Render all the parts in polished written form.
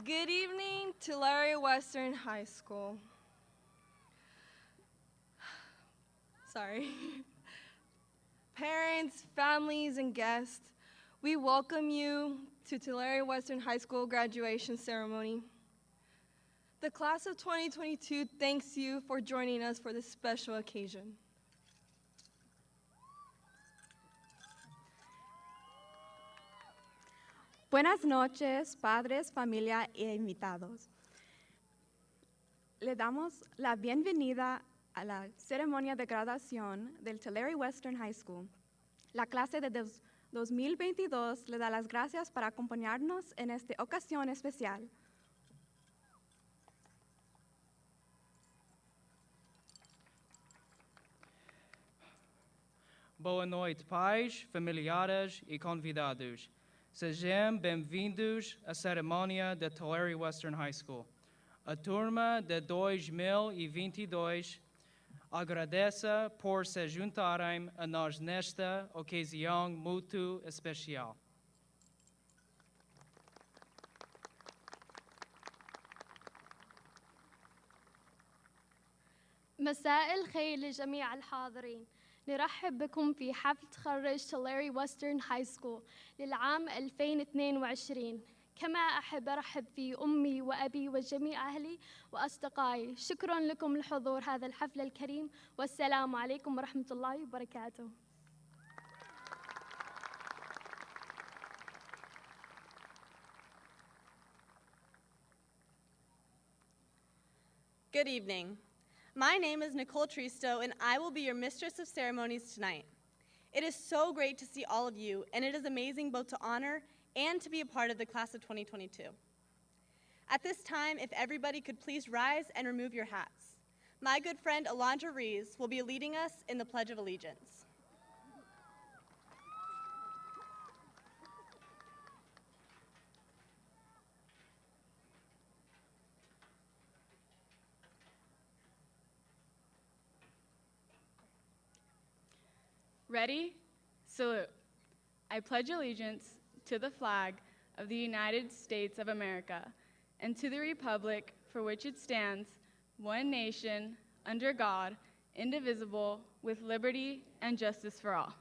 Good evening, Tulare Western High School. Sorry. Parents, families, and guests, we welcome you to Tulare Western High School graduation ceremony. The class of 2022 thanks you for joining us for this special occasion. Buenas noches, padres, familia e invitados. Le damos la bienvenida a la ceremonia de graduación del Tulare Western High School. La clase de 2022 le da las gracias por acompañarnos en esta ocasión especial. Boa noite, pais, familiares e convidados. Sejam bem-vindos à cerimônia da Tulare Western High School. A turma de 2022 agradece por se juntarem a nós nesta ocasião muito especial. مساء الخير لجميع الحاضرين. نرحب بكم في حفل تخرج تولاري ويسترن هاي سكول للعام 2022. كما أحب أرحب في أمي وأبي وجميع أهلي وأصدقائي. شكرا لكم لحضور هذا الحفل الكريم والسلام عليكم ورحمة الله وبركاته. Good evening. My name is Nicole Tristo, and I will be your Mistress of Ceremonies tonight. It is so great to see all of you, and it is amazing both to honor and to be a part of the class of 2022. At this time, if everybody could please rise and remove your hats. My good friend Alondra Rees will be leading us in the Pledge of Allegiance. Ready? Salute. I pledge allegiance to the flag of the United States of America and to the republic for which it stands, one nation, under God, indivisible, with liberty and justice for all.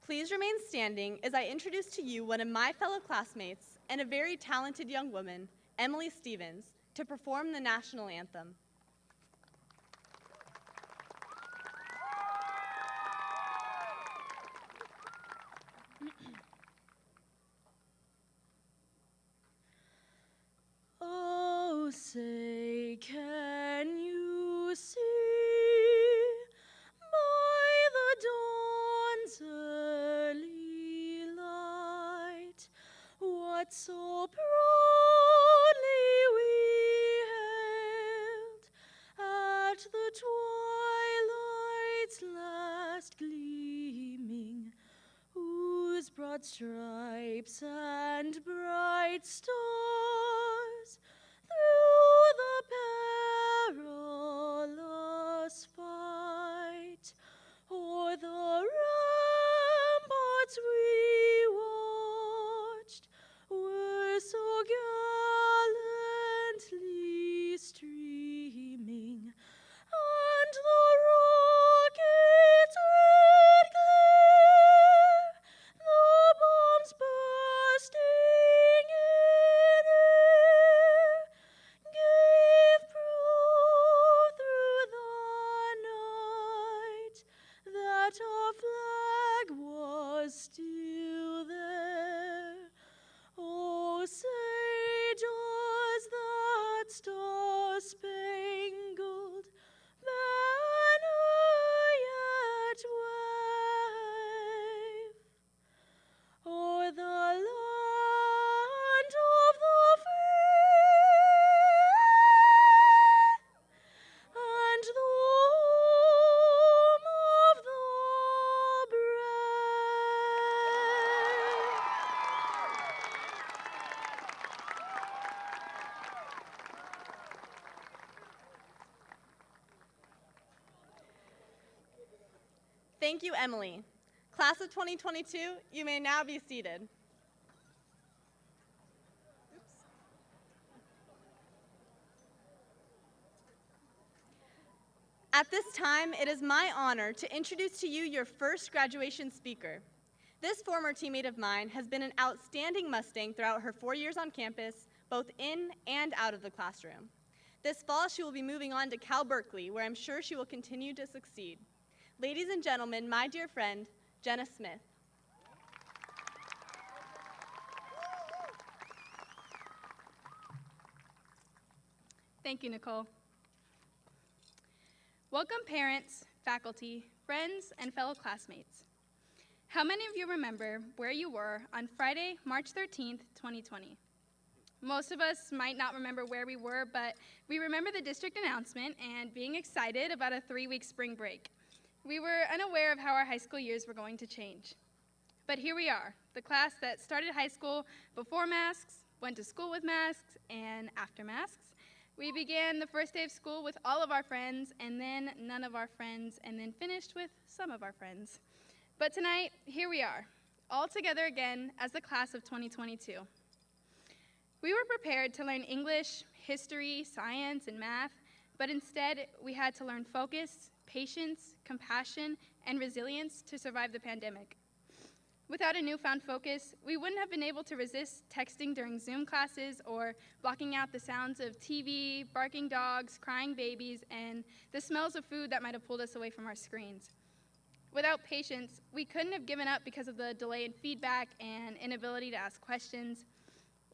Please remain standing as I introduce to you one of my fellow classmates and a very talented young woman, Emily Stevens, to perform the national anthem. Oh, say, can you see by the dawn's early light what so proudly we hailed at the twilight's last gleaming, whose broad stripes and bright stars through the perilous fight o'er the ramparts we watched were so gallantly streaming, and the rocket's red glare, the bombs bursting in air, gave proof through the night that our flag was still there. Oh, say, does that star-spangled banner yet wave o'er the land of the free and the home of the brave? Thank you, Emily. Class of 2022, you may now be seated. At this time, it is my honor to introduce to you your first graduation speaker. This former teammate of mine has been an outstanding Mustang throughout her 4 years on campus, both in and out of the classroom. This fall, she will be moving on to Cal Berkeley, where I'm sure she will continue to succeed. Ladies and gentlemen, my dear friend, Jenna Smith. Thank you, Nicole. Welcome parents, faculty, friends, and fellow classmates. How many of you remember where you were on Friday, March 13th, 2020? Most of us might not remember where we were, but we remember the district announcement and being excited about a 3-week spring break. We were unaware of how our high school years were going to change. But here we are, the class that started high school before masks, went to school with masks, and after masks. We began the first day of school with all of our friends, and then none of our friends, and then finished with some of our friends. But tonight, here we are, all together again as the class of 2022. We were prepared to learn English, history, science, and math, but instead we had to learn focus, patience, compassion, and resilience to survive the pandemic. Without a newfound focus, we wouldn't have been able to resist texting during Zoom classes or blocking out the sounds of TV, barking dogs, crying babies, and the smells of food that might have pulled us away from our screens. Without patience, we couldn't have given up because of the delay in feedback and inability to ask questions.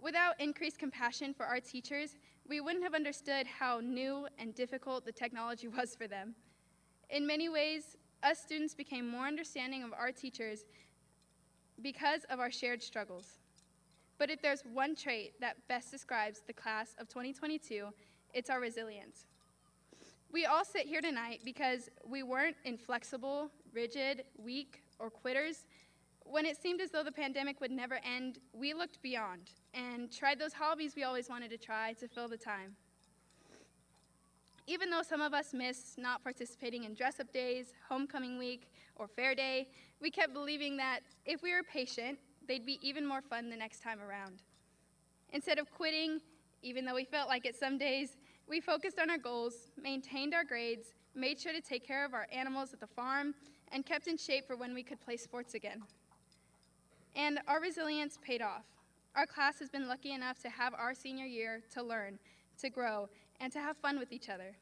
Without increased compassion for our teachers, we wouldn't have understood how new and difficult the technology was for them. In many ways, us students became more understanding of our teachers because of our shared struggles. But if there's one trait that best describes the class of 2022, it's our resilience. We all sit here tonight because we weren't inflexible, rigid, weak, or quitters. When it seemed as though the pandemic would never end, we looked beyond and tried those hobbies we always wanted to try to fill the time. Even though some of us missed not participating in dress-up days, homecoming week, or fair day, we kept believing that if we were patient, they'd be even more fun the next time around. Instead of quitting, even though we felt like it some days, we focused on our goals, maintained our grades, made sure to take care of our animals at the farm, and kept in shape for when we could play sports again. And our resilience paid off. Our class has been lucky enough to have our senior year to learn, to grow, and to have fun with each other.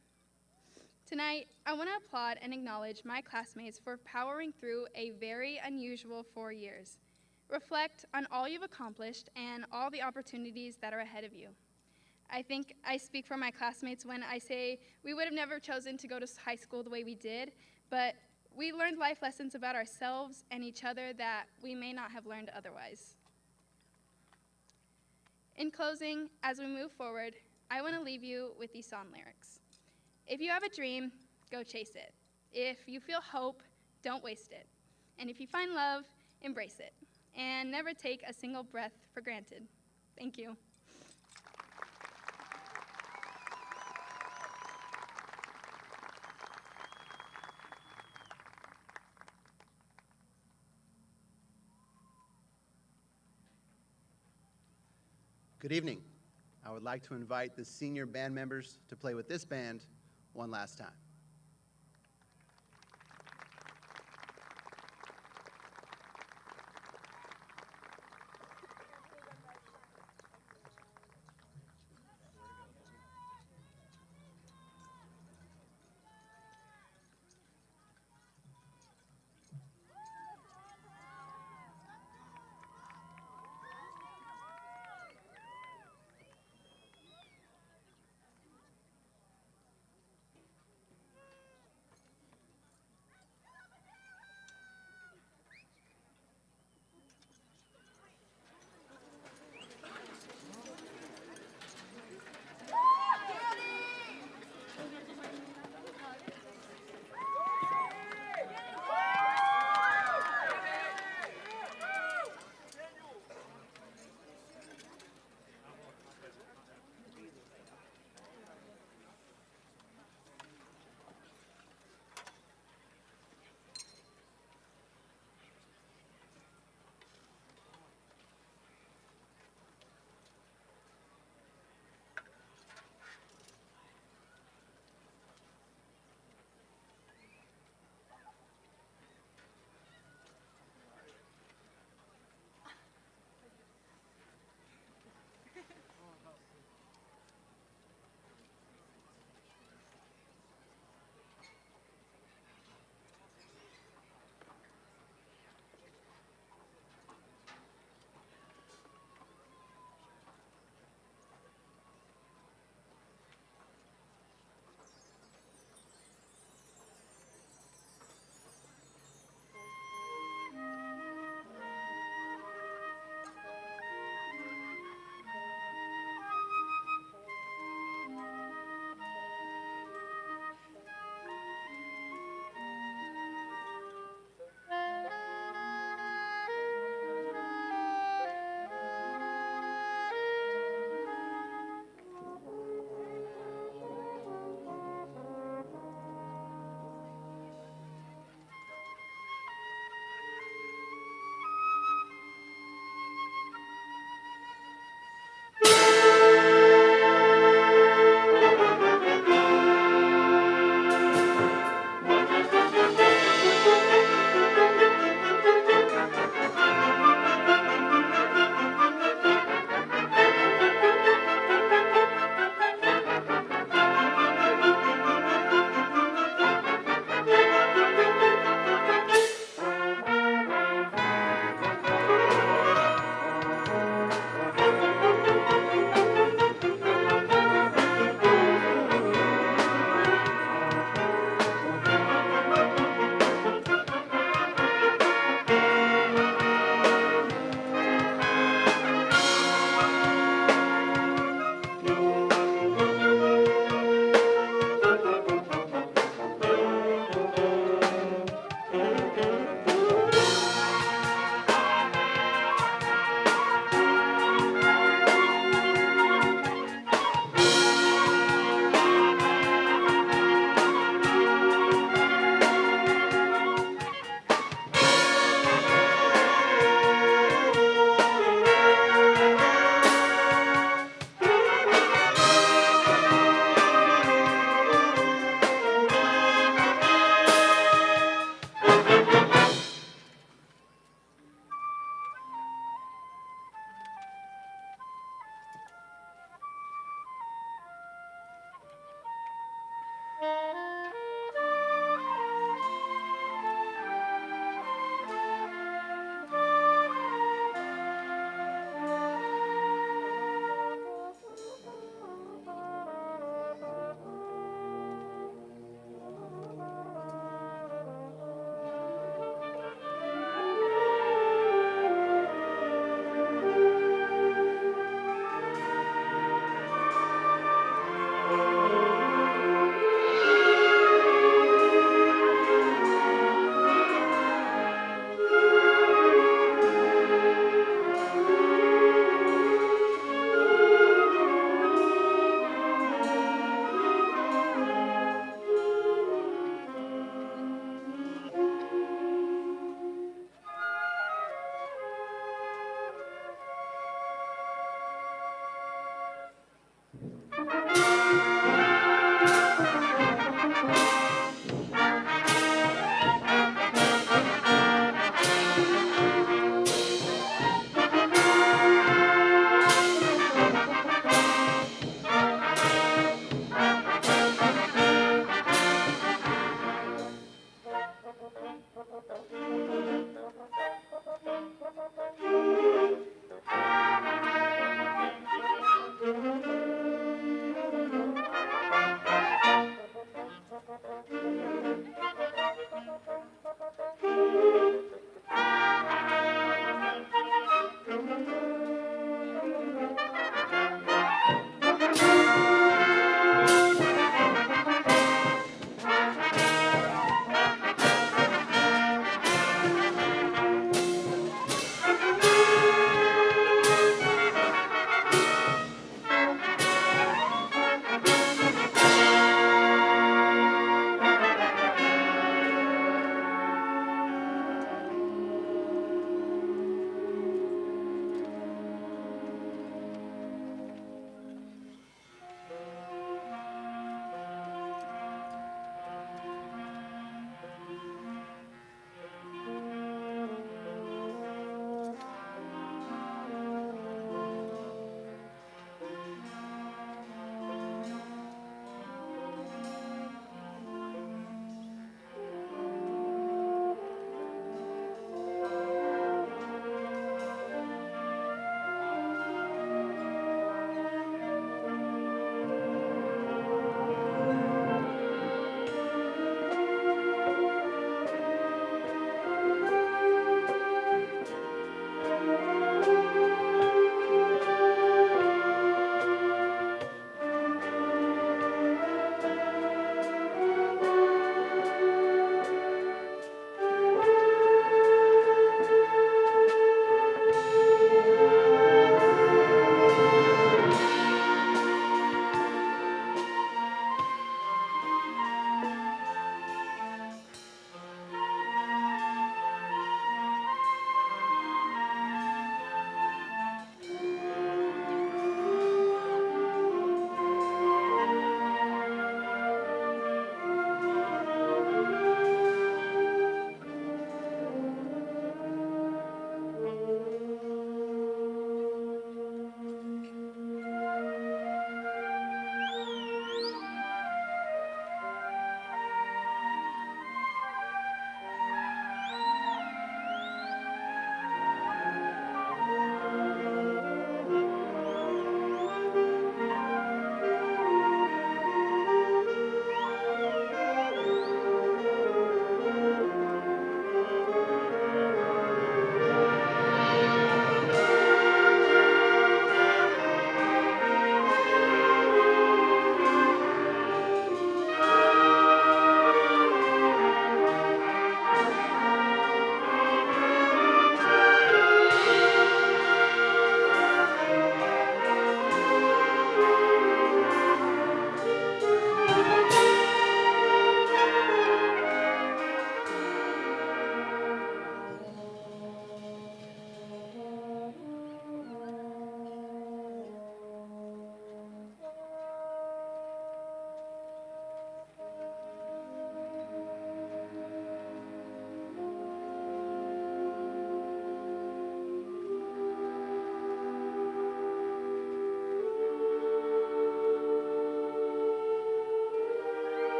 Tonight, I want to applaud and acknowledge my classmates for powering through a very unusual 4 years. Reflect on all you've accomplished and all the opportunities that are ahead of you. I think I speak for my classmates when I say we would have never chosen to go to high school the way we did, but we learned life lessons about ourselves and each other that we may not have learned otherwise. In closing, as we move forward, I want to leave you with these song lyrics. If you have a dream, go chase it. If you feel hope, don't waste it. And if you find love, embrace it. And never take a single breath for granted. Thank you. Good evening. I would like to invite the senior band members to play with this band one last time.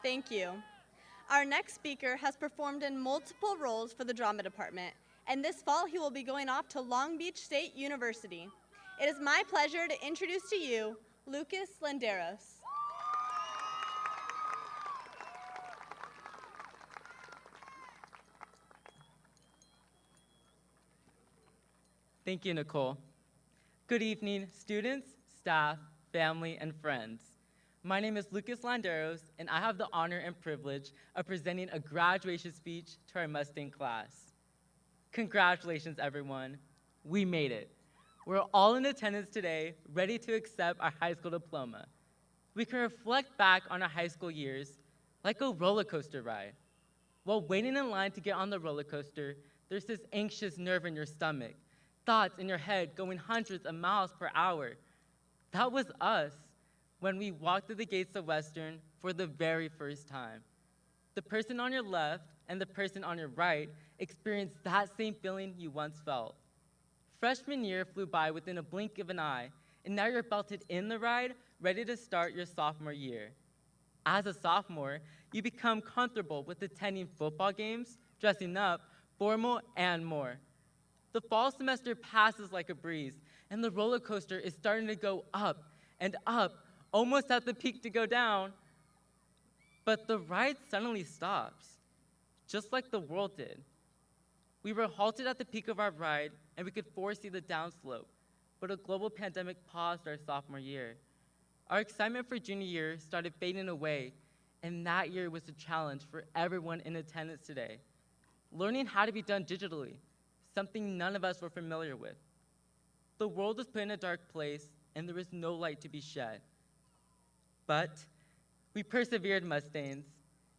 Thank you. Our next speaker has performed in multiple roles for the drama department, and this fall he will be going off to Long Beach State University. It is my pleasure to introduce to you Lucas Landeros. Thank you, Nicole. Good evening, students, staff, family, and friends. My name is Lucas Landeros, and I have the honor and privilege of presenting a graduation speech to our Mustang class. Congratulations, everyone. We made it. We're all in attendance today, ready to accept our high school diploma. We can reflect back on our high school years like a roller coaster ride. While waiting in line to get on the roller coaster, there's this anxious nerve in your stomach, thoughts in your head going hundreds of miles per hour. That was us when we walked through the gates of Western for the very first time. The person on your left and the person on your right experienced that same feeling you once felt. Freshman year flew by within a blink of an eye, and now you're belted in the ride, ready to start your sophomore year. As a sophomore, you become comfortable with attending football games, dressing up, formal, and more. The fall semester passes like a breeze, and the roller coaster is starting to go up and up, almost at the peak to go down. But the ride suddenly stops, just like the world did. We were halted at the peak of our ride, and we could foresee the downslope, but a global pandemic paused our sophomore year. Our excitement for junior year started fading away, and that year was a challenge for everyone in attendance today. Learning how to be done digitally, something none of us were familiar with. The world was put in a dark place, and there was no light to be shed. But we persevered, Mustangs.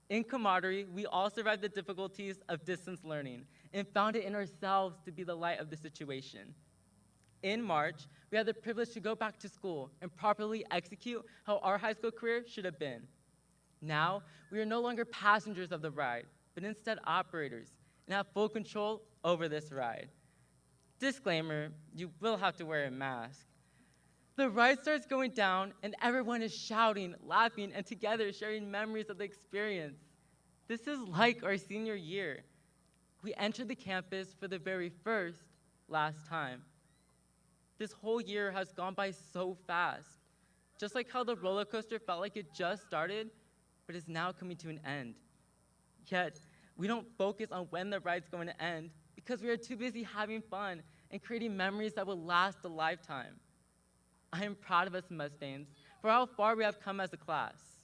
In camaraderie, we all survived the difficulties of distance learning and found it in ourselves to be the light of the situation. In March, we had the privilege to go back to school and properly execute how our high school career should have been. Now, we are no longer passengers of the ride, but instead operators, and have full control over this ride. Disclaimer, you will have to wear a mask. The ride starts going down, and everyone is shouting, laughing, and together sharing memories of the experience. This is like our senior year. We entered the campus for the very last time. This whole year has gone by so fast. Just like how the roller coaster felt like it just started, but is now coming to an end. Yet, we don't focus on when the ride's going to end because we are too busy having fun and creating memories that will last a lifetime. I am proud of us Mustangs for how far we have come as a class.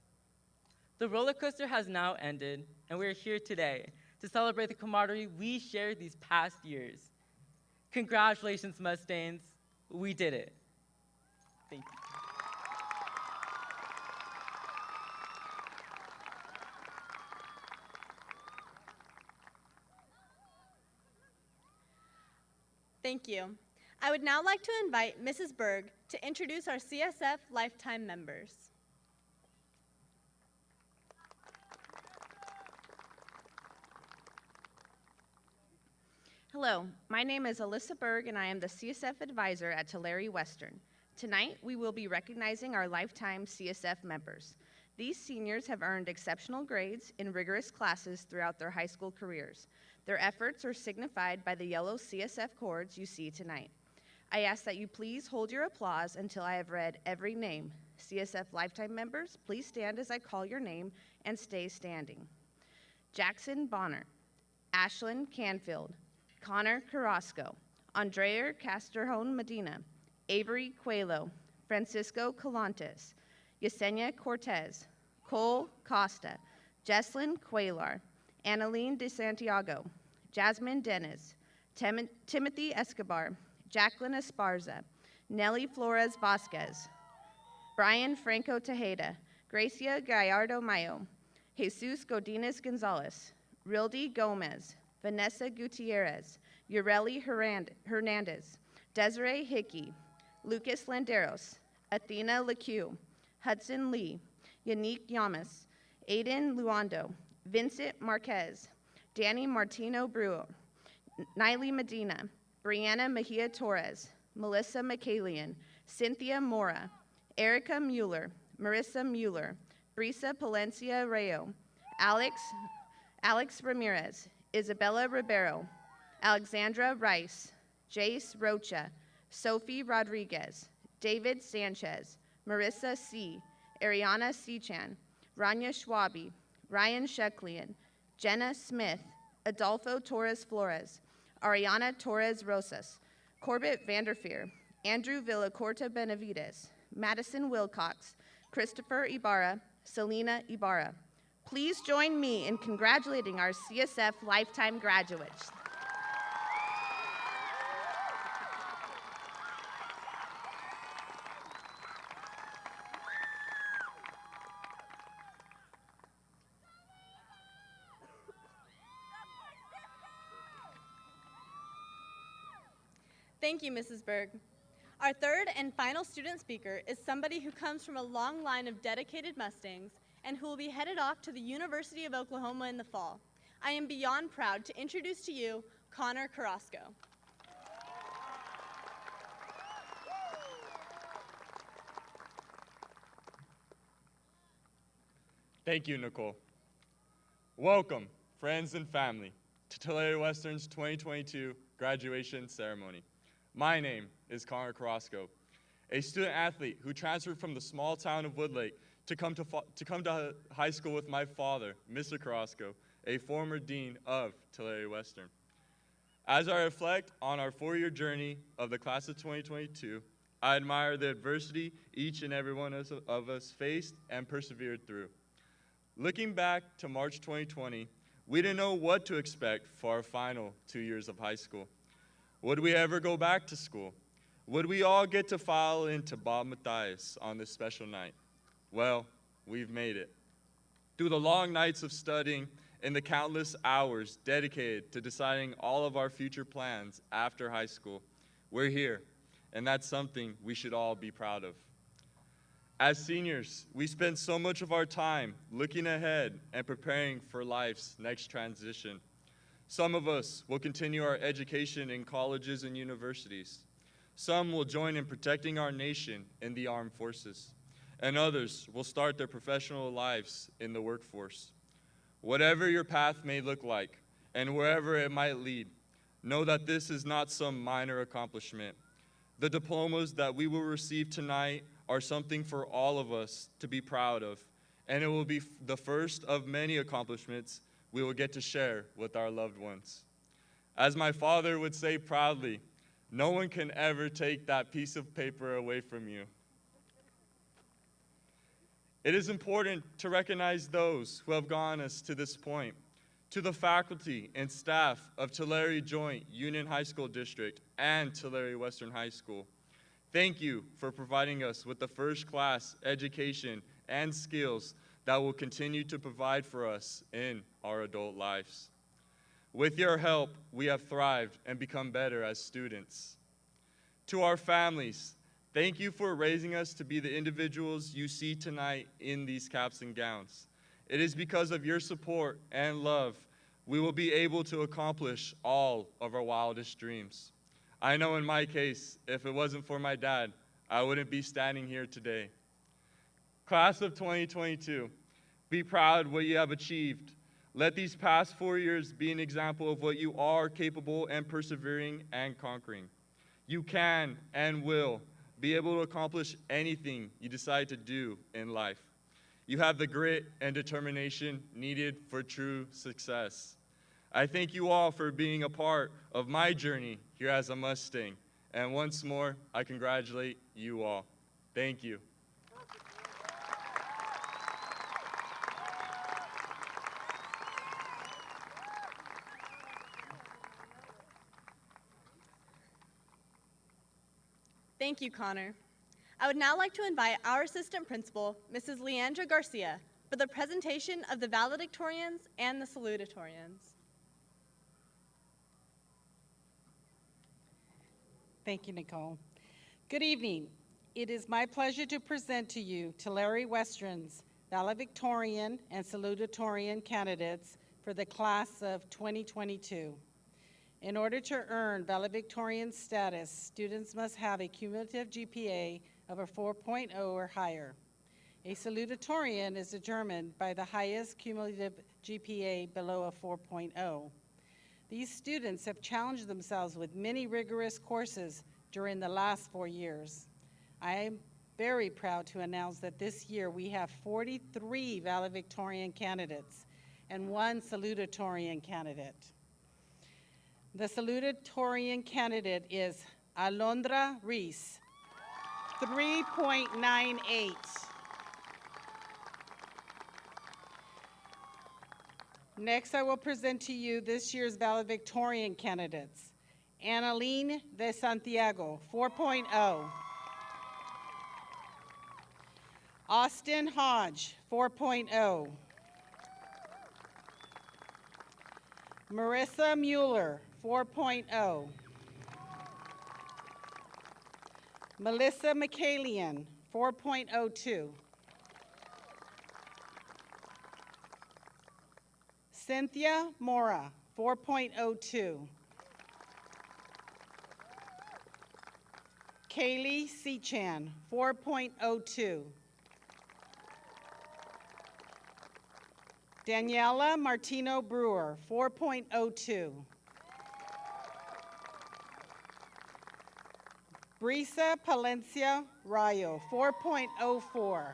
The roller coaster has now ended, and we are here today to celebrate the camaraderie we shared these past years. Congratulations, Mustangs. We did it. Thank you. Thank you. I would now like to invite Mrs. Berg to introduce our CSF Lifetime members. Hello, my name is Alyssa Berg, and I am the CSF advisor at Tulare Western. Tonight, we will be recognizing our lifetime CSF members. These seniors have earned exceptional grades in rigorous classes throughout their high school careers. Their efforts are signified by the yellow CSF cords you see tonight. I ask that you please hold your applause until I have read every name. CSF lifetime members, please stand as I call your name and stay standing. Jackson Bonner, Ashlyn Canfield, Connor Carrasco, Andrea Casterhone Medina, Avery Coelho, Francisco Calantes, Yesenia Cortez, Cole Costa, Jesslyn Cuellar, Annalene De Santiago, Jasmine Dennis, Timothy Escobar, Jacqueline Esparza, Nelly Flores Vasquez, Brian Franco Tejeda, Gracia Gallardo Mayo, Jesus Godinez Gonzalez, Rildy Gomez, Vanessa Gutierrez, Ureli Hernandez, Desiree Hickey, Lucas Landeros, Athena Leque, Hudson Lee, Yannick Yamas, Aiden Luando, Vincent Marquez, Danny Martino Bruo, Niley Medina, Brianna Mejia Torres, Melissa McCallion, Cynthia Mora, Erica Mueller, Marissa Mueller, Brisa Palencia Rayo, Alex Ramirez, Isabella Ribeiro, Alexandra Rice, Jace Rocha, Sophie Rodriguez, David Sanchez, Marissa C., Ariana Sechan, Rania Schwabi, Ryan Sheklian, Jenna Smith, Adolfo Torres Flores, Ariana Torres Rosas, Corbett Vanderveer, Andrew Villacorta Benavides, Madison Wilcox, Christopher Ibarra, Selena Ibarra. Please join me in congratulating our CSF lifetime graduates. Thank you, Mrs. Berg. Our third and final student speaker is somebody who comes from a long line of dedicated Mustangs and who will be headed off to the University of Oklahoma in the fall. I am beyond proud to introduce to you Connor Carrasco. Thank you, Nicole. Welcome, friends and family, to Tulare Western's 2022 graduation ceremony. My name is Connor Carrasco, a student athlete who transferred from the small town of Woodlake to come to high school with my father, Mr. Carrasco, a former dean of Tulare Western. As I reflect on our 4-year journey of the class of 2022, I admire the adversity each and every one of us faced and persevered through. Looking back to March 2020, we didn't know what to expect for our final 2 years of high school. Would we ever go back to school? Would we all get to file into Bob Mathias on this special night? Well, we've made it. Through the long nights of studying and the countless hours dedicated to deciding all of our future plans after high school, we're here, and that's something we should all be proud of. As seniors, we spend so much of our time looking ahead and preparing for life's next transition. Some of us will continue our education in colleges and universities. Some will join in protecting our nation in the armed forces. And others will start their professional lives in the workforce. Whatever your path may look like, and wherever it might lead, know that this is not some minor accomplishment. The diplomas that we will receive tonight are something for all of us to be proud of, and it will be the first of many accomplishments we will get to share with our loved ones. As my father would say proudly, no one can ever take that piece of paper away from you. It is important to recognize those who have gotten us to this point. To the faculty and staff of Tulare Joint Union High School District and Tulare Western High School, thank you for providing us with the first-class education and skills that will continue to provide for us in our adult lives. With your help, we have thrived and become better as students. To our families, thank you for raising us to be the individuals you see tonight in these caps and gowns. It is because of your support and love we will be able to accomplish all of our wildest dreams. I know in my case, if it wasn't for my dad, I wouldn't be standing here today. Class of 2022, be proud what you have achieved. Let these past 4 years be an example of what you are capable and persevering and conquering. You can and will be able to accomplish anything you decide to do in life. You have the grit and determination needed for true success. I thank you all for being a part of my journey here as a Mustang. And once more, I congratulate you all. Thank you. Thank you, Connor. I would now like to invite our assistant principal, Mrs. Leandra Garcia, for the presentation of the valedictorians and the salutatorians. Thank you, Nicole. Good evening. It is my pleasure to present to you Tulare Western's valedictorian and salutatorian candidates for the class of 2022. In order to earn valedictorian status, students must have a cumulative GPA of a 4.0 or higher. A salutatorian is determined by the highest cumulative GPA below a 4.0. These students have challenged themselves with many rigorous courses during the last 4 years. I am very proud to announce that this year we have 43 valedictorian candidates and 1 salutatorian candidate. The salutatorian candidate is Alondra Reese, 3.98. Next, I will present to you this year's valedictorian candidates. Annalene de Santiago, 4.0. Austin Hodge, 4.0. Marissa Mueller, 4.0. Melissa McCallion, 4.02. Cynthia Mora, 4.02. Kaylee Sechan, 4.02. Daniela Martino Brewer, 4.02. Brisa Palencia Rayo, 4.04.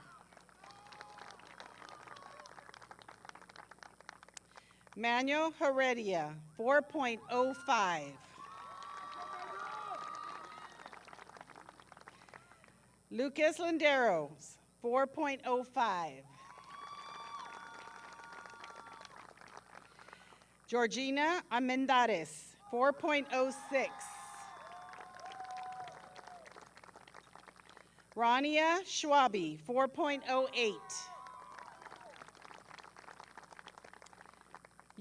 Manuel Heredia, 4.05. Lucas Landeros, 4.05. Georgina Amendares, 4.06. Rania Schwabi, 4.08.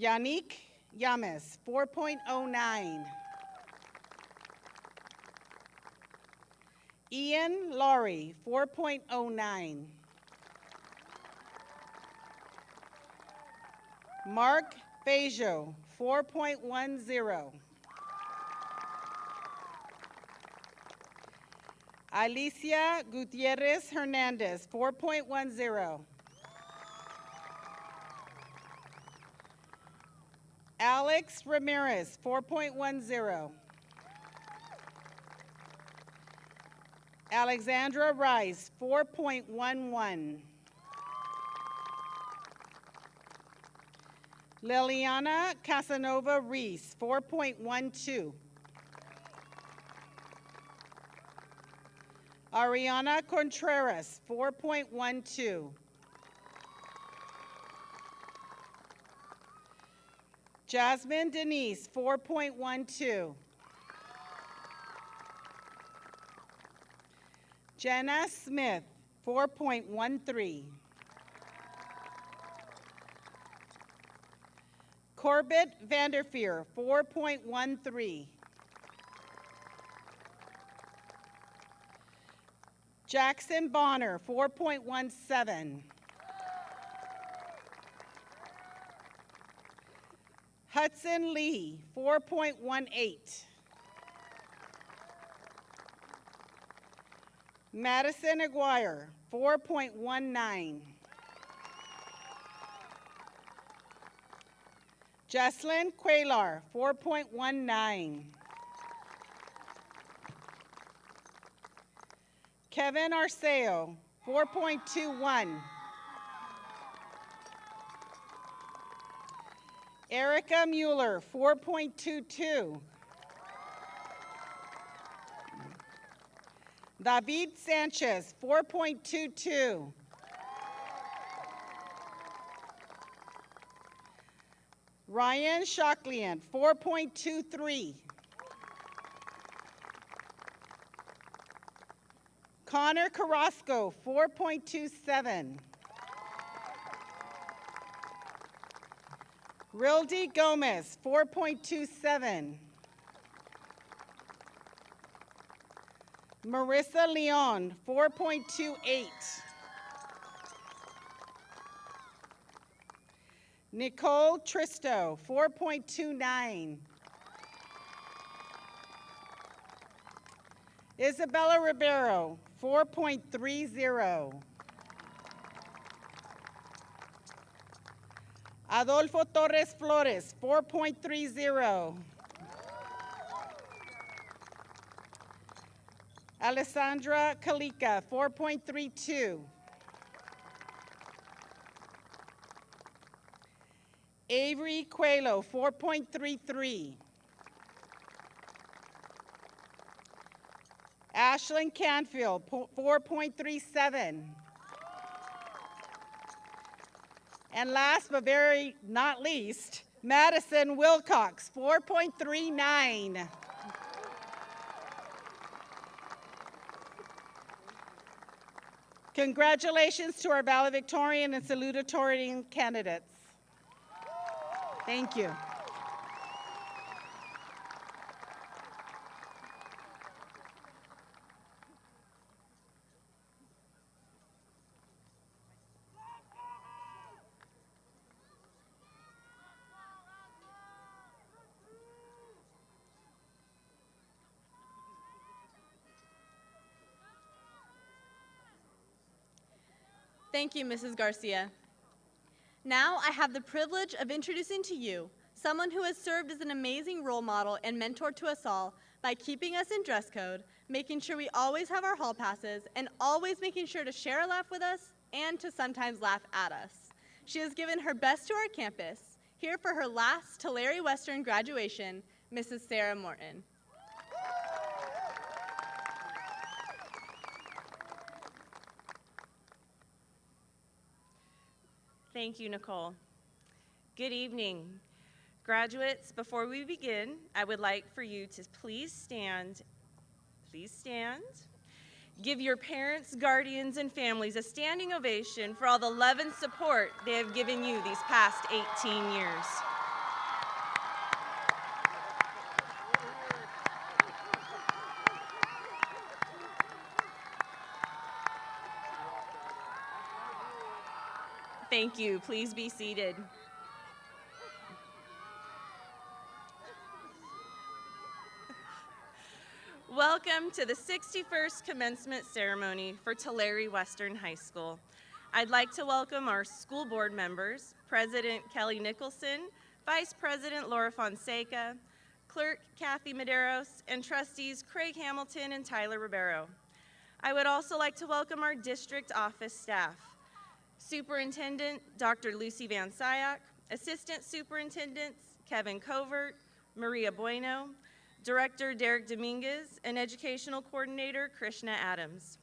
Yannick Yames, 4.09. Ian Laurie, 4.09. Mark Bejo, 4.10. Alicia Gutierrez Hernandez, 4.10. Alex Ramirez, 4.10. Alexandra Rice, 4.11. Liliana Casanova Reese, 4.12. Ariana Contreras, 4.12. Jasmine Denise, 4.12. Jenna Smith, 4.13. Corbett Vanderveer, 4.13. Jackson Bonner, 4.17. Hudson Lee, 4.18. Madison Aguirre, 4.19. Jesslyn Quaylar, 4.19. Kevin Arceo, 4.21. Erica Mueller, 4.22. David Sanchez, 4.22. Ryan Shocklian, 4.23. Connor Carrasco, 4.27. Rildy Gomez, 4.27. Marissa Leon, 4.28. Nicole Tristo, 4.29. Isabella Ribeiro, 4.30. Adolfo Torres Flores, 4.30. Alessandra Kalika, 4.32. Avery Coelho, 4.33. Ashlyn Canfield, 4.37. And last but very not least, Madison Wilcox, 4.39. Congratulations to our valedictorian and salutatorian candidates. Thank you. Thank you, Mrs. Garcia. Now I have the privilege of introducing to you someone who has served as an amazing role model and mentor to us all by keeping us in dress code, making sure we always have our hall passes, and always making sure to share a laugh with us and to sometimes laugh at us. She has given her best to our campus. Here for her last Tulare Western graduation, Mrs. Sarah Morton. Thank you, Nicole. Good evening. Graduates, before we begin, I would like for you to please stand. Please stand. Give your parents, guardians, and families a standing ovation for all the love and support they have given you these past 18 years. Thank you. Please be seated. Welcome to the 61st commencement ceremony for Tulare Western High School. I'd like to welcome our school board members, President Kelly Nicholson, Vice President Laura Fonseca, Clerk Kathy Medeiros, and trustees Craig Hamilton and Tyler Ribeiro. I would also like to welcome our district office staff, Superintendent Dr. Lucy Van Syak, Assistant Superintendents Kevin Covert, Maria Bueno, Director Derek Dominguez, and Educational Coordinator Krishna Adams.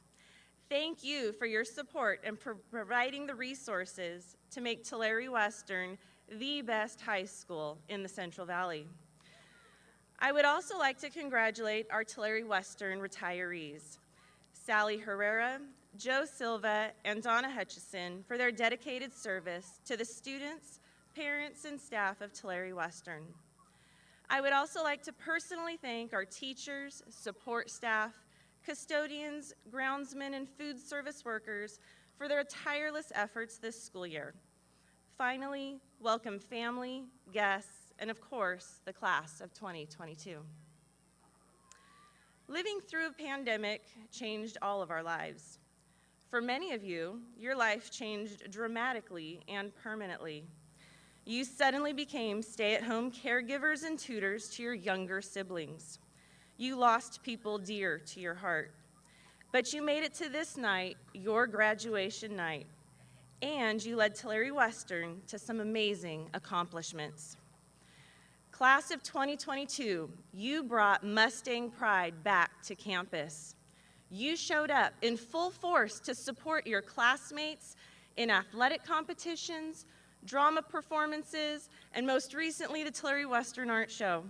Thank you for your support and providing the resources to make Tulare Western the best high school in the Central Valley. I would also like to congratulate our Tulare Western retirees, Sally Herrera, Joe Silva, and Donna Hutchison for their dedicated service to the students, parents, and staff of Tulare Western. I would also like to personally thank our teachers, support staff, custodians, groundsmen, and food service workers for their tireless efforts this school year. Finally, welcome family, guests, and of course, the class of 2022. Living through a pandemic changed all of our lives. For many of you, your life changed dramatically and permanently. You suddenly became stay-at-home caregivers and tutors to your younger siblings. You lost people dear to your heart. But you made it to this night, your graduation night, and you led Tulare Western to some amazing accomplishments. Class of 2022, you brought Mustang pride back to campus. You showed up in full force to support your classmates in athletic competitions, drama performances, and most recently, the Tulare Western Art Show.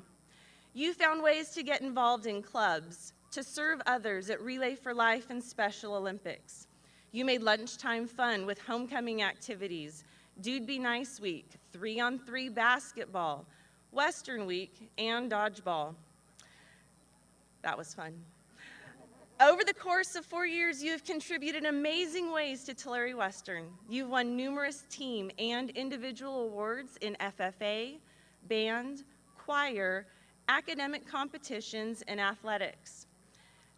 You found ways to get involved in clubs, to serve others at Relay for Life and Special Olympics. You made lunchtime fun with homecoming activities, Dude Be Nice Week, 3-on-3 basketball, Western Week, and dodgeball. That was fun. Over the course of 4 years, you have contributed in amazing ways to Tulare Western. You've won numerous team and individual awards in FFA, band, choir, academic competitions, and athletics.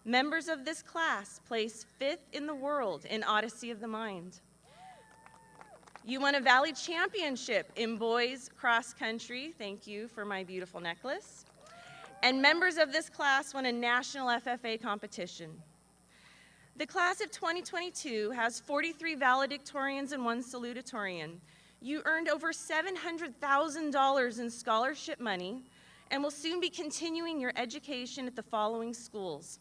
Members of this class placed 5th in the world in Odyssey of the Mind. You won a Valley Championship in boys cross country. Thank you for my beautiful necklace. And members of this class won a national FFA competition. The class of 2022 has 43 valedictorians and 1 salutatorian. You earned over $700,000 in scholarship money and will soon be continuing your education at the following schools: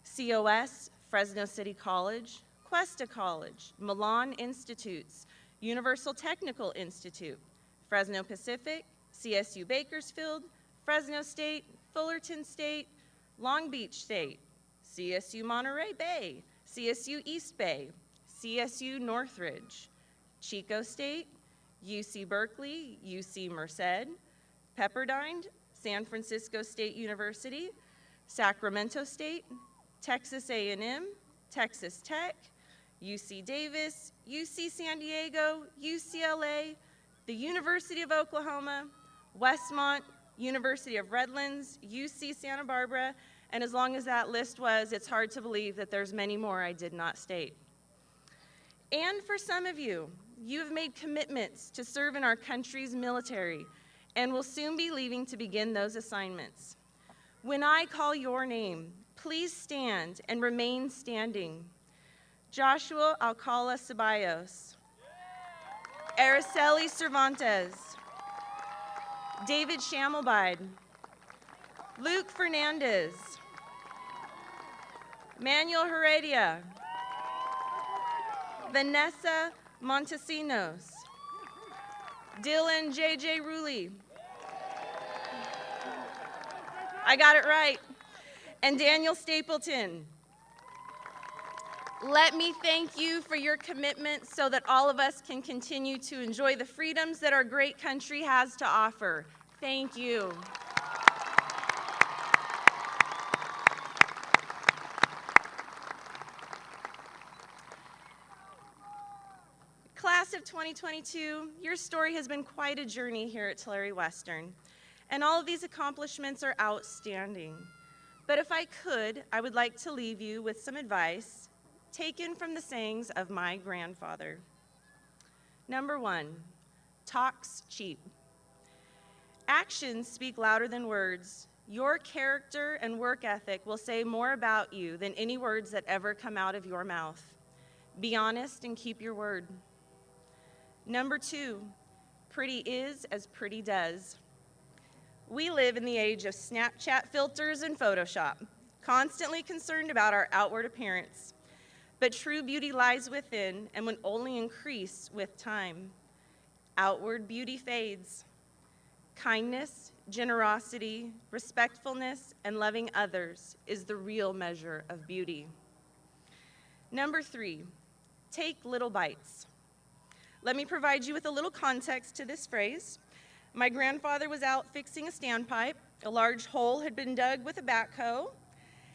COS, Fresno City College, Cuesta College, Milan Institutes, Universal Technical Institute, Fresno Pacific, CSU Bakersfield, Fresno State, Fullerton State, Long Beach State, CSU Monterey Bay, CSU East Bay, CSU Northridge, Chico State, UC Berkeley, UC Merced, Pepperdine, San Francisco State University, Sacramento State, Texas A&M, Texas Tech, UC Davis, UC San Diego, UCLA, the University of Oklahoma, Westmont, University of Redlands, UC Santa Barbara, and as long as that list was, it's hard to believe that there's many more I did not state. And for some of you, you have made commitments to serve in our country's military and will soon be leaving to begin those assignments. When I call your name, please stand and remain standing. Joshua Alcala Ceballos, Araceli Cervantes, David Shamelbide, Luke Fernandez, Manuel Heredia, Vanessa Montesinos, Dylan J.J. Rulli, I got it right, and Daniel Stapleton. Let me thank you for your commitment so that all of us can continue to enjoy the freedoms that our great country has to offer. Thank you. Class of 2022, your story has been quite a journey here at Tulare Western, and all of these accomplishments are outstanding. But if I could, I would like to leave you with some advice taken from the sayings of my grandfather. Number 1, talk's cheap. Actions speak louder than words. Your character and work ethic will say more about you than any words that ever come out of your mouth. Be honest and keep your word. Number 2, pretty is as pretty does. We live in the age of Snapchat filters and Photoshop, constantly concerned about our outward appearance. But true beauty lies within and will only increase with time. Outward beauty fades. Kindness, generosity, respectfulness, and loving others is the real measure of beauty. Number 3, take little bites. Let me provide you with a little context to this phrase. My grandfather was out fixing a standpipe. A large hole had been dug with a backhoe.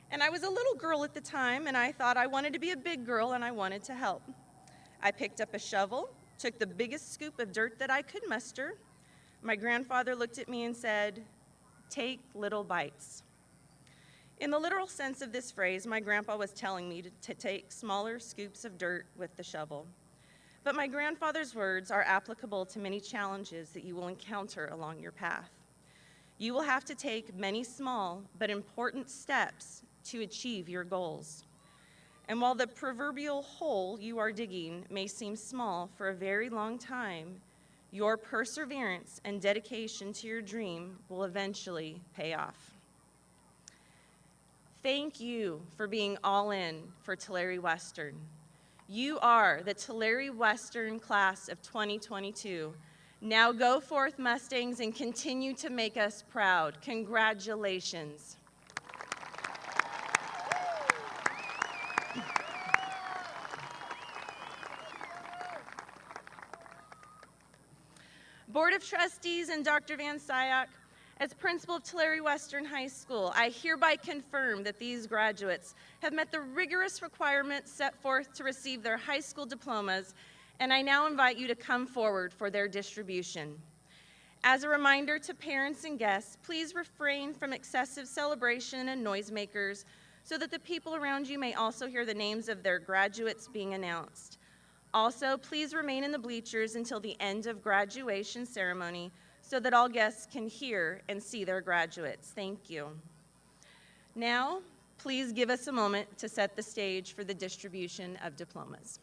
And I was a little girl at the time, and I thought I wanted to be a big girl, and I wanted to help. I picked up a shovel, took the biggest scoop of dirt that I could muster. My grandfather looked at me and said, "Take little bites." In the literal sense of this phrase, my grandpa was telling me to take smaller scoops of dirt with the shovel. But my grandfather's words are applicable to many challenges that you will encounter along your path. You will have to take many small but important steps to achieve your goals. And while the proverbial hole you are digging may seem small for a very long time, your perseverance and dedication to your dream will eventually pay off. Thank you for being all in for Tulare Western. You are the Tulare Western class of 2022. Now go forth, Mustangs, and continue to make us proud. Congratulations. Board of Trustees and Dr. Van Syak, as principal of Tulare Western High School, I hereby confirm that these graduates have met the rigorous requirements set forth to receive their high school diplomas, and I now invite you to come forward for their distribution. As a reminder to parents and guests, please refrain from excessive celebration and noisemakers so that the people around you may also hear the names of their graduates being announced. Also, please remain in the bleachers until the end of graduation ceremony so that all guests can hear and see their graduates. Thank you. Now, please give us a moment to set the stage for the distribution of diplomas.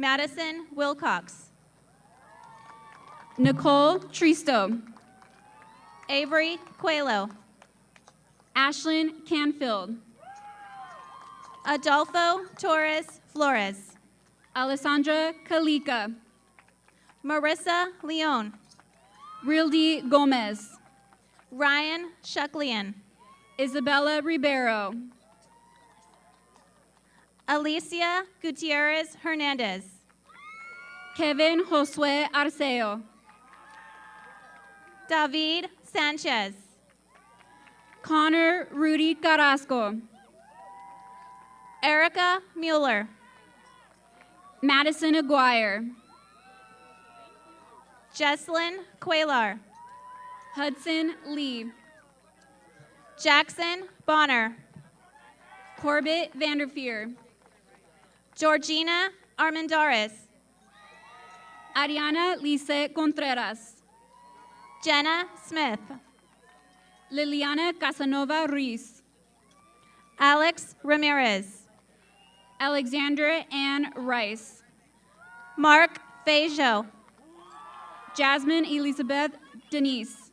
Madison Wilcox. Nicole Tristo. Avery Coelho. Ashlyn Canfield. Adolfo Torres Flores. Alessandra Calica. Marissa Leon. Rildy Gomez. Ryan Shucklian. Isabella Ribeiro. Alicia Gutierrez Hernandez. Kevin Josue Arceo. David Sanchez. Connor Rudy Carrasco. Erica Mueller. Madison Aguirre. Jesslyn Cuellar. Hudson Lee. Jackson Bonner. Corbett Vanderveer. Georgina Armendariz. Ariana Lise Contreras. Jenna Smith. Liliana Casanova Ruiz. Alex Ramirez. Alexandra Ann Rice. Mark Fejo. Jasmine Elizabeth Denise.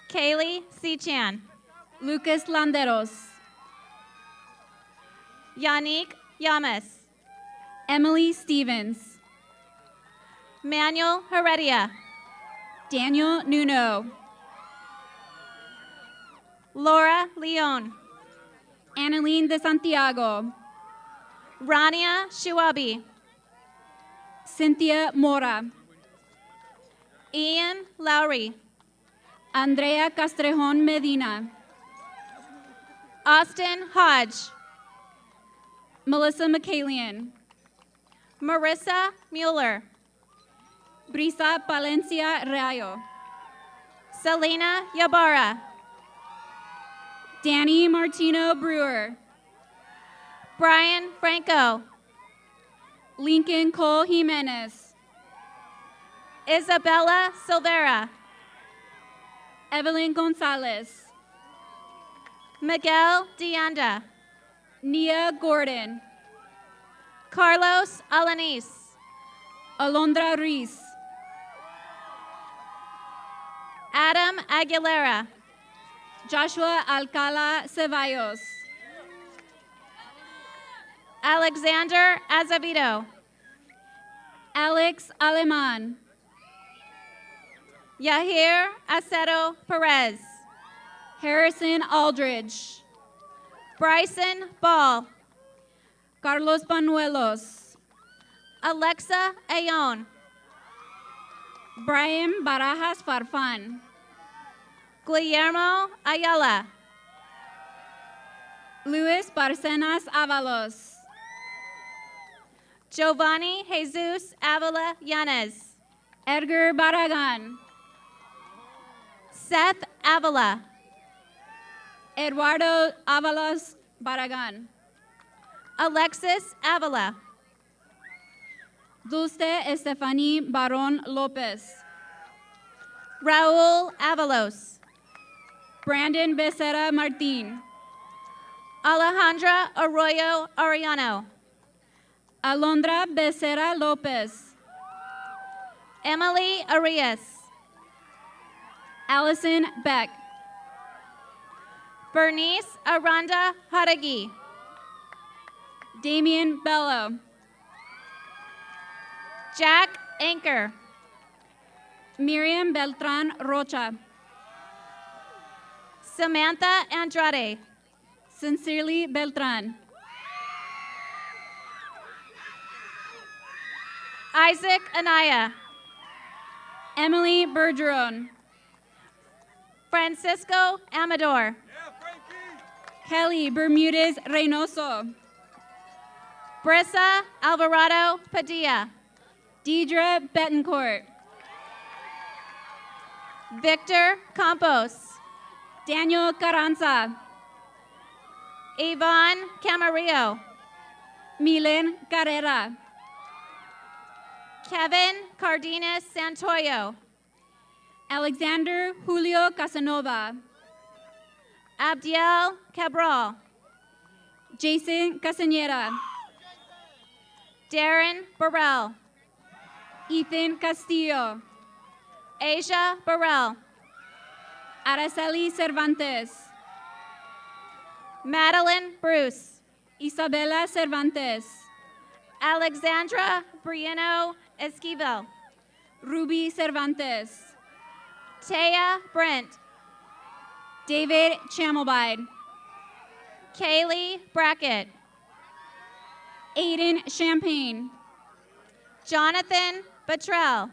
Kaylee Sechan. Lucas Landeros. Yannick Yamas. Emily Stevens. Manuel Heredia. Daniel Nuno. Laura Leon. Annalene de Santiago. Rania Shuabi. Cynthia Mora. Ian Lowry. Andrea Castrejon Medina. Austin Hodge. Melissa McCallion. Marissa Mueller. Brisa Palencia Rayo. Selena Yabara. Danny Martino Brewer. Brian Franco. Lincoln Cole Jimenez. Isabella Silvera. Evelyn Gonzalez. Miguel Deanda. Nia Gordon. Carlos Alanis. Alondra Ruiz. Adam Aguilera. Joshua Alcala Ceballos. Alexander Azevedo. Alex Aleman. Yahir Acero Perez. Harrison Aldridge. Bryson Ball. Carlos Panuelos, Alexa Ayon. Brian Barajas Farfan, Guillermo Ayala. Luis Barcenas Avalos, Giovanni Jesus Avila Yanez. Edgar Barragan, Seth Avila. Eduardo Avalos Barragan, Alexis Avila. Dulce Estefany Barón López, Raúl Avalos. Brandon Becerra Martín, Alejandra Arroyo Arellano. Alondra Becerra López, Emily Arias. Allison Beck, Bernice Aranda Haregui. Damian Bello, Jack Anchor. Miriam Beltran Rocha, Samantha Andrade. Sincerely Beltran, Isaac Anaya. Emily Bergeron, Francisco Amador. Kelly Bermudez Reynoso, Brissa Alvarado Padilla. Deidre Betancourt, Victor Campos. Daniel Carranza, Yvonne Camarillo. Milen Carrera, Kevin Cardenas Santoyo. Alexander Julio Casanova, Abdiel Cabral. Jason Casañeda, Darren Burrell. Ethan Castillo, Asia Burrell. Araceli Cervantes, Madeline Bruce. Isabela Cervantes, Alexandra Briano Esquivel. Ruby Cervantes, Taya Brent. David Chamelbide, Kaylee Brackett. Aiden Champagne, Jonathan Buttrell.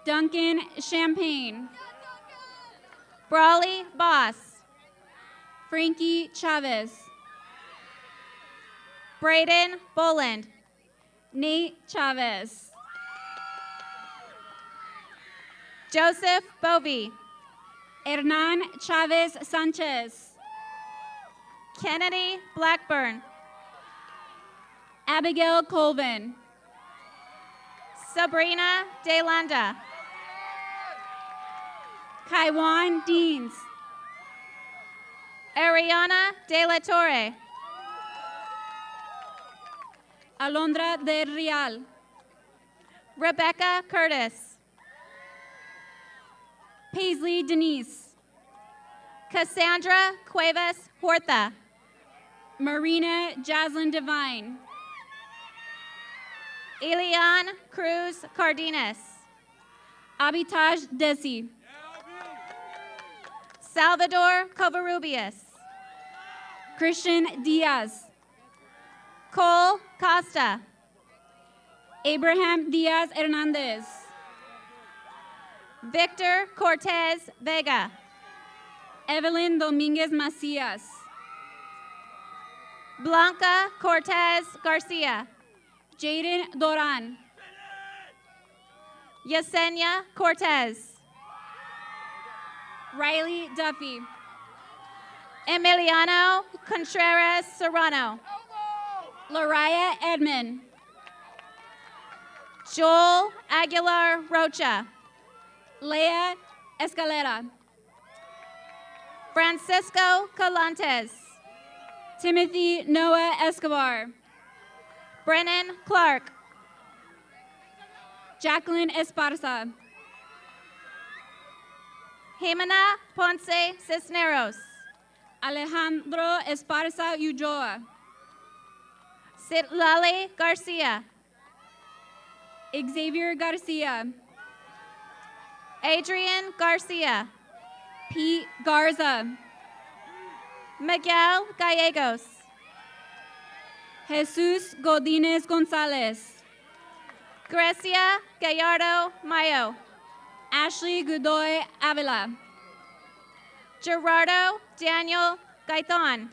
Duncan Champagne, Brawley Boss. Frankie Chavez, Braden Boland. Nate Chavez, Joseph Bovey. Hernan Chavez Sanchez, Kennedy Blackburn. Abigail Colvin, Sabrina DeLanda. Kaiwan Deans, Ariana De La Torre. Alondra del Real, Rebecca Curtis. Paisley Denise, Cassandra Cuevas Huerta. Marina Jaslyn Devine, Elian Cruz Cardenas. Abitaj Desi, Salvador Covarrubias. Christian Diaz, Cole Costa. Abraham Diaz Hernandez, Victor Cortez Vega. Evelyn Dominguez Macias, Blanca Cortez Garcia. Jaden Doran, Yesenia Cortez. Riley Duffy, Emiliano Contreras Serrano. Lariah Edmond, Joel Aguilar Rocha. Leah Escalera, Francisco Calantes. Timothy Noah Escobar, Brennan Clark. Jacqueline Esparza, Jimena Ponce Cisneros. Alejandro Esparza Ulloa, Citlali Garcia. Xavier Garcia, Adrian Garcia. Pete Garza, Miguel Gallegos. Jesús Godínez González. Grecia Gallardo Mayo. Ashley Godoy Avila. Gerardo Daniel Gaithon.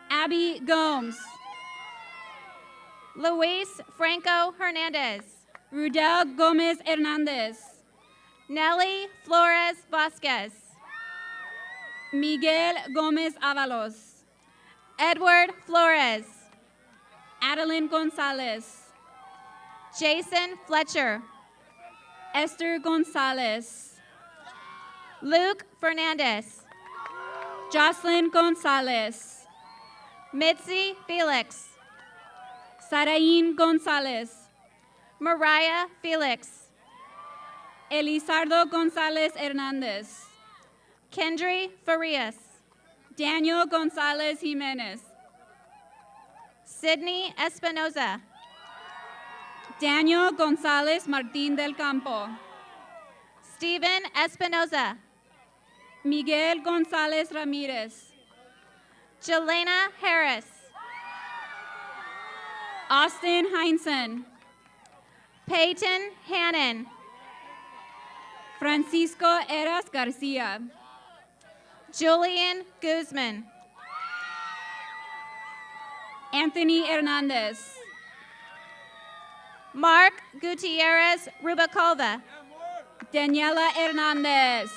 Abby Gomes. Luis Franco Hernandez. Rudel Gomez Hernandez. Nelly Flores Vasquez. Miguel Gomez Avalos. Edward Flores. Adeline Gonzalez. Jason Fletcher. Esther Gonzalez. Luke Fernandez. Jocelyn Gonzalez. Mitzi Felix. Sarain Gonzalez. Mariah Felix. Elizardo Gonzalez Hernandez. Kendry Farias. Daniel Gonzalez Jimenez. Sydney Espinoza. Daniel Gonzalez Martín del Campo. Stephen Espinoza. Miguel Gonzalez Ramirez. Jelena Harris. Austin Heinzen. Peyton Hannon. Francisco Eras Garcia. Julian Guzman. Anthony Hernandez. Mark Gutierrez Rubacova. Daniela Hernandez.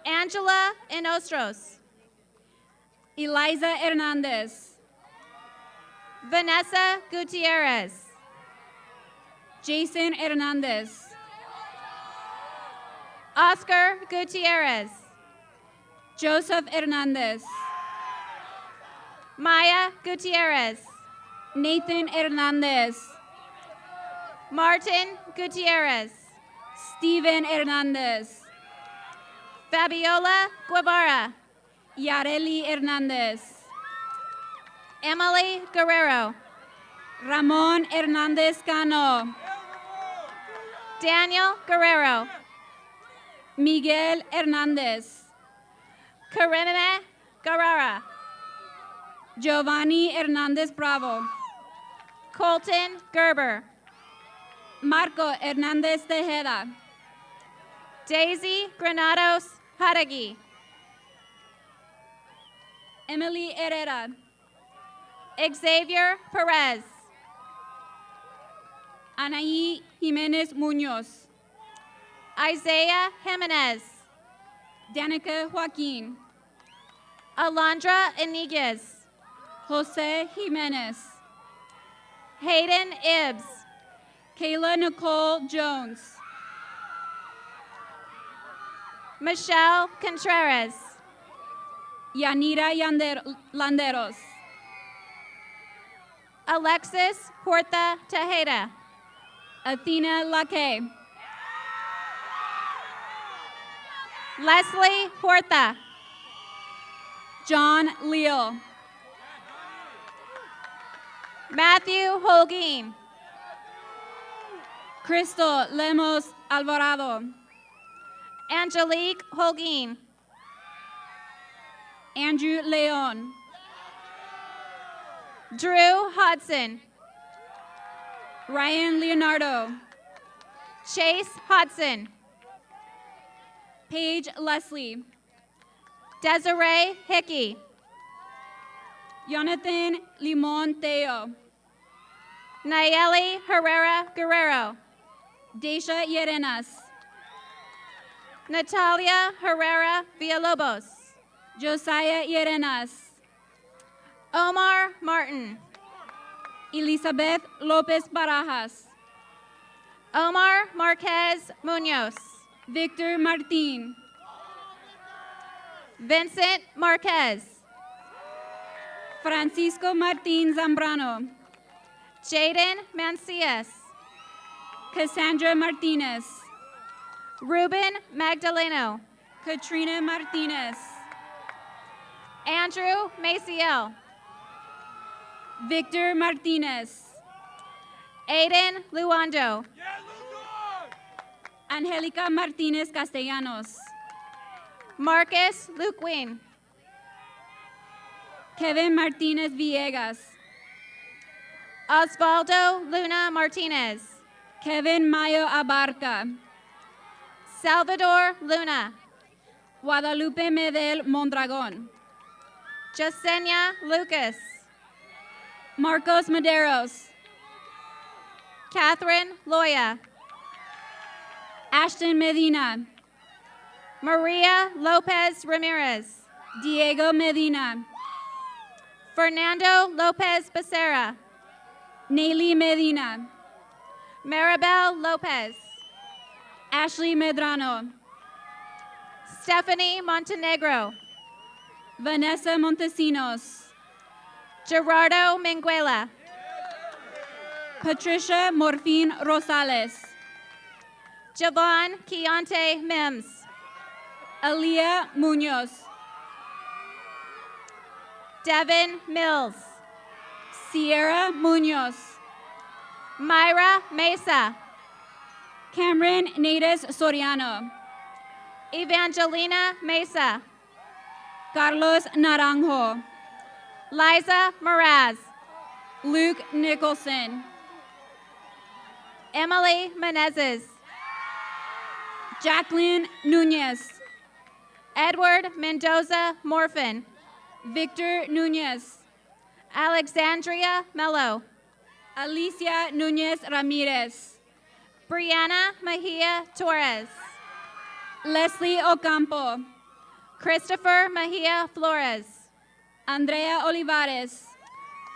Angela Inostros. Eliza Hernandez. Vanessa Gutierrez. Jason Hernandez. Oscar Gutierrez. Joseph Hernandez. Maya Gutierrez. Nathan Hernandez. Martin Gutierrez. Steven Hernandez. Fabiola Guevara. Yareli Hernandez. Emily Guerrero. Ramon Hernandez Cano. Daniel Guerrero. Miguel Hernandez. Karime Guerrera. Giovanni Hernandez Bravo. Colton Gerber. Marco Hernandez Tejeda. Daisy Granados Haragi. Emily Herrera. Xavier Perez. Anaí Jiménez Muñoz. Isaiah Jimenez. Danica Joaquin. Alondra Iniguez. Jose Jimenez. Hayden Ibbs. Kayla Nicole Jones. Michelle Contreras. Yanira Landeros. Alexis Horta Tejeda. Athena Laque. Leslie Horta. John Leal. Matthew Holguin. Crystal Lemos Alvarado. Angelique Holguin. Andrew Leon. Drew Hodson. Ryan Leonardo. Chase Hodson. Paige Leslie. Desiree Hickey. Jonathan Limon Teo. Nayeli Herrera Guerrero. Deisha Yerenas. Natalia Herrera Villalobos. Josiah Yerenas. Omar Martin. Elizabeth Lopez Barajas. Omar Marquez Munoz. Victor Martin. Vincent Marquez. Francisco Martin Zambrano. Jaden Mancias. Cassandra Martinez. Ruben Magdaleno. Katrina Martinez. Andrew Maciel. Victor Martinez. Aiden Luando. Angelica Martinez Castellanos. Marcus Luquin. Kevin Martinez Villegas. Osvaldo Luna Martinez. Kevin Mayo Abarca. Salvador Luna. Guadalupe Medel Mondragon. Jasenia Lucas. Marcos Maderos. Catherine Loya. Ashton Medina. Maria Lopez Ramirez. Diego Medina. Fernando Lopez Becerra. Nayli Medina. Maribel Lopez. Ashley Medrano. Stephanie Montenegro. Vanessa Montesinos. Gerardo Minguela. Patricia Morfin Rosales. Javon Keontae Mims. Aaliyah Munoz. Devin Mills. Sierra Munoz. Myra Mesa. Cameron Nades Soriano. Evangelina Mesa. Carlos Naranjo. Liza Moraz. Luke Nicholson. Emily Menezes. Jacqueline Nunez. Edward Mendoza Morfin. Victor Nunez. Alexandria Mello. Alicia Nunez Ramirez. Brianna Mejia Torres. Leslie Ocampo. Christopher Mejia Flores. Andrea Olivares.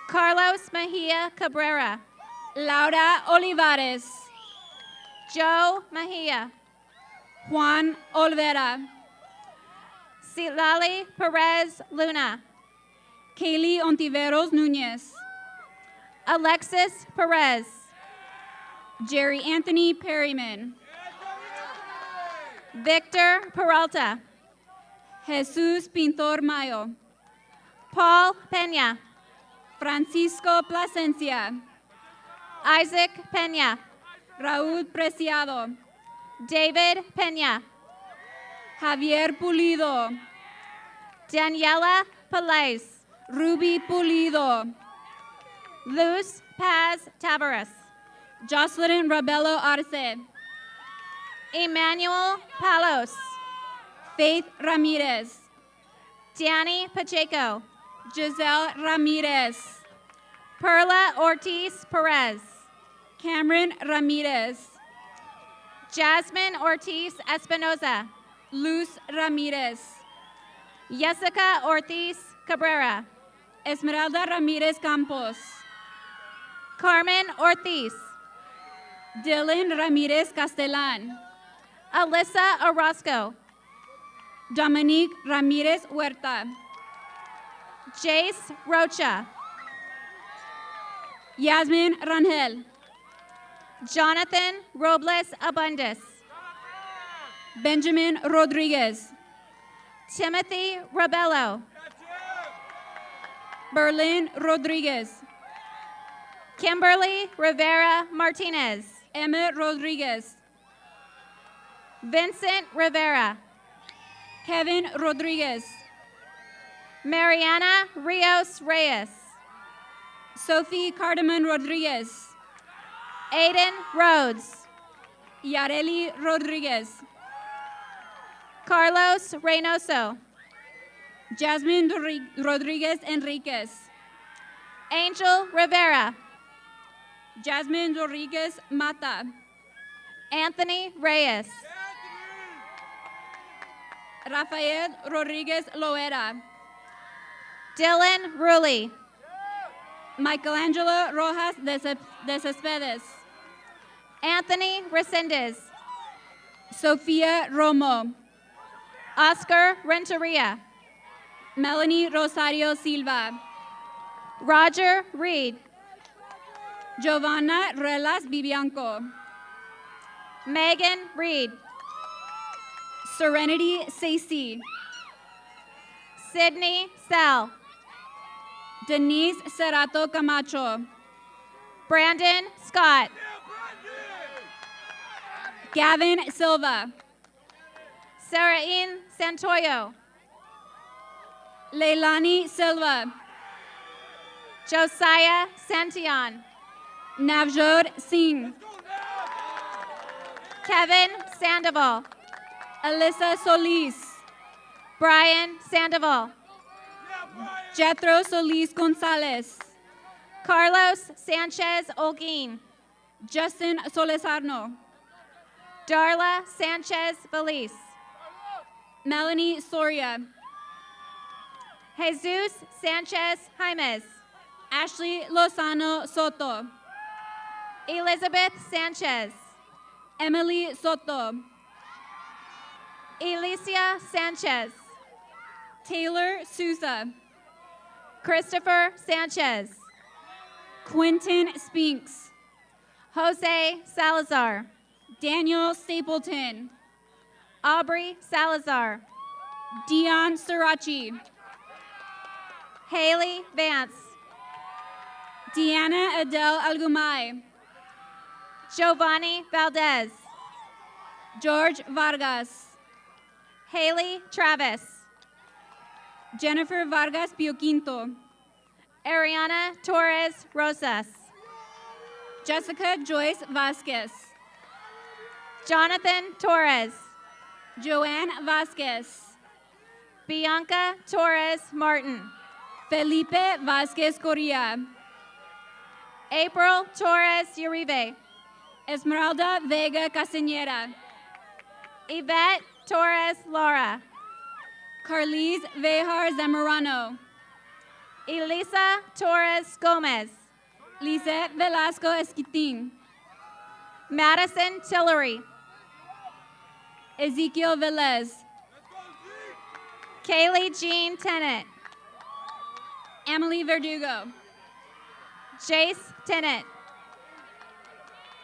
Carlos Mejia Cabrera. Laura Olivares. Joe Mejia. Juan Olvera. Silali Perez Luna. Kaylee Ontiveros Nunez. Alexis Perez. Jerry Anthony Perryman. Victor Peralta. Jesus Pintor Mayo. Paul Peña. Francisco Plasencia. Isaac Peña. Raúl Preciado. David Peña. Javier Pulido. Daniela Palais. Ruby Pulido. Luz Paz Tavares. Jocelyn Rabelo Arce. Emmanuel Palos. Faith Ramirez. Danny Pacheco. Giselle Ramirez. Perla Ortiz Perez. Cameron Ramirez. Jasmine Ortiz Espinoza. Luz Ramirez. Jessica Ortiz Cabrera. Esmeralda Ramirez Campos. Carmen Ortiz. Dylan Ramirez Castellan. Alyssa Orozco. Dominique Ramirez Huerta. Jace Rocha. Yasmin Rangel. Jonathan Robles Abundis. Benjamin Rodriguez. Timothy Rabello. Berlin Rodriguez. Kimberly Rivera Martinez. Emma Rodriguez. Vincent Rivera. Kevin Rodriguez. Mariana Rios Reyes. Sophie Cardamon Rodriguez. Aiden Rhodes. Yareli Rodriguez. Carlos Reynoso. Jasmine Rodriguez Enriquez. Angel Rivera. Jasmine Rodriguez Mata. Anthony Reyes. Rafael Rodriguez Loera. Dylan Rulli. Michelangelo Rojas de Cespedes. Anthony Resendez. Sofia Romo. Oscar Renteria. Melanie Rosario Silva. Roger Reed. Giovanna Relas Bibianco. Megan Reed. Serenity Sacy. Sydney Sell. Denise Cerato Camacho. Brandon Scott. Gavin Silva. Sarain Santoyo. Leilani Silva. Josiah Santillan. Navjot Singh. Kevin Sandoval. Alyssa Solis. Brian Sandoval. Jethro Solis Gonzalez. Carlos Sanchez Olguin. Justin Solesarno. Darla Sanchez Feliz. Melanie Soria. Jesus Sanchez Jaimes. Ashley Lozano Soto. Elizabeth Sanchez. Emily Soto. Alicia Sanchez. Taylor Souza. Christopher Sanchez. Quentin Spinks. Jose Salazar. Daniel Stapleton. Aubrey Salazar. Dion Sirachi. Haley Vance. Deanna Adele Algumay. Giovanni Valdez. George Vargas. Haley Travis. Jennifer Vargas Pioquinto. Ariana Torres Rosas. Jessica Joyce Vasquez. Jonathan Torres. Joanne Vasquez. Bianca Torres Martin. Felipe Vasquez Correa. April Torres Uribe. Esmeralda Vega Castañeda. Yvette Torres Laura. Carlise Vejar Zamorano. Elisa Torres Gomez. Lisette Velasco Esquitin. Madison Tillery. Ezekiel Velez. Kaylee Jean Tennant. Emily Verdugo. Jace Tennant.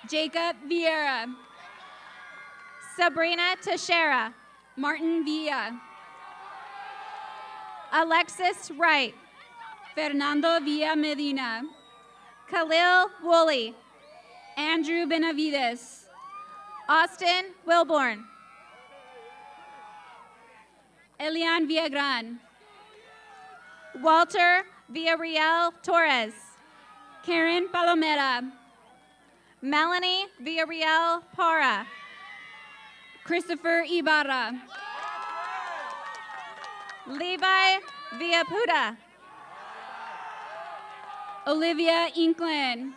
Jacob Vieira. Sabrina Teixeira. Martin Villa. Alexis Wright. Fernando Villa Medina. Khalil Woolley. Andrew Benavides. Austin Wilborn. Elian Villagran. Walter Villarreal Torres. Karen Palomera. Melanie Villarreal Para. Christopher Ibarra. Levi Villaputa. Olivia Inklin.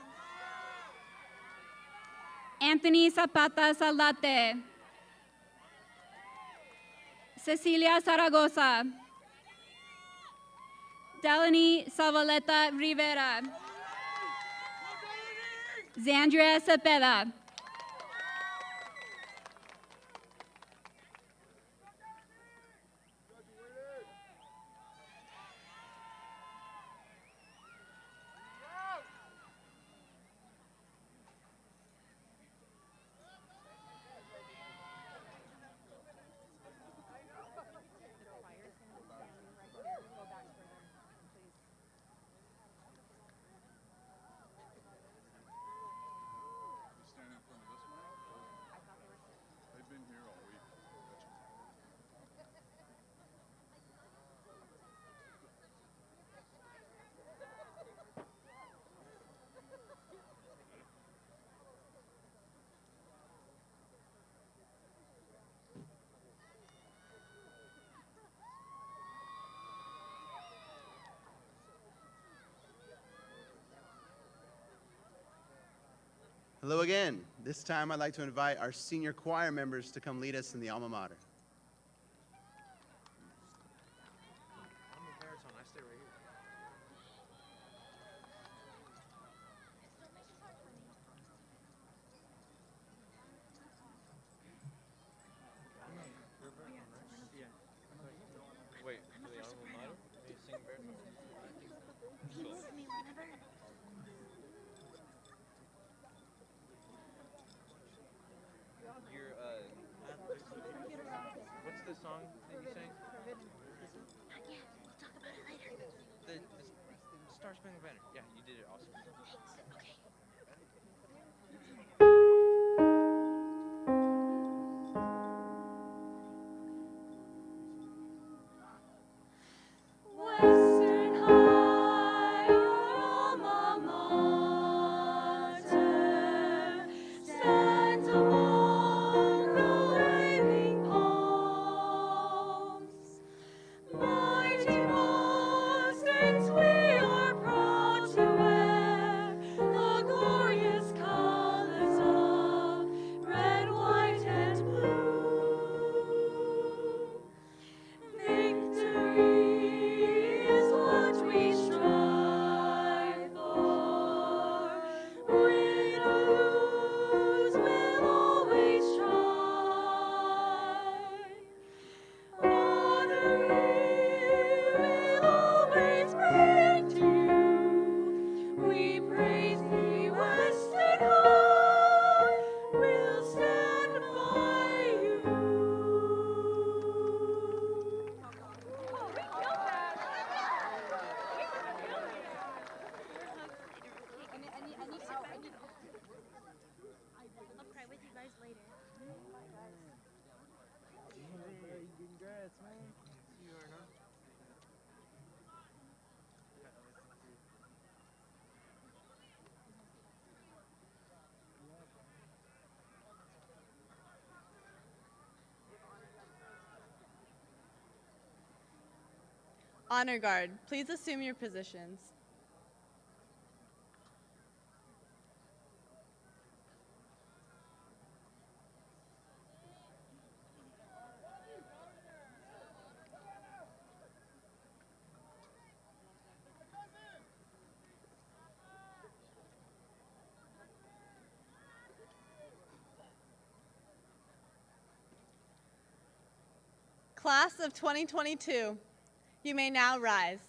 Anthony Zapata Saldate. Cecilia Zaragoza. Delaney Savaleta Rivera. Zandria Cepeda. Hello again. This time I'd like to invite our senior choir members to come lead us in the alma mater. Wait, for the alma mater? Are you singing baritone? What's the song that you sang? Not yet. We'll talk about it later. The Star Spangled Banner. Yeah, you did it awesome. Thanks. Okay. Western High, you're Honor Guard, please assume your positions. Class of 2022, you may now rise.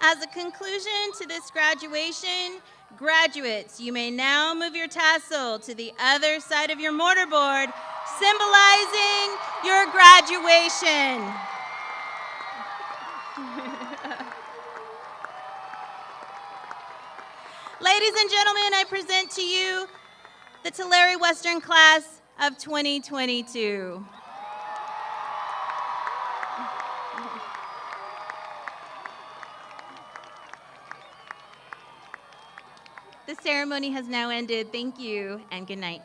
As a conclusion to this graduation, graduates, you may now move your tassel to the other side of your mortarboard, symbolizing your graduation. Ladies and gentlemen, I present to you the Tulare Western class of 2022. The ceremony has now ended. Thank you and good night.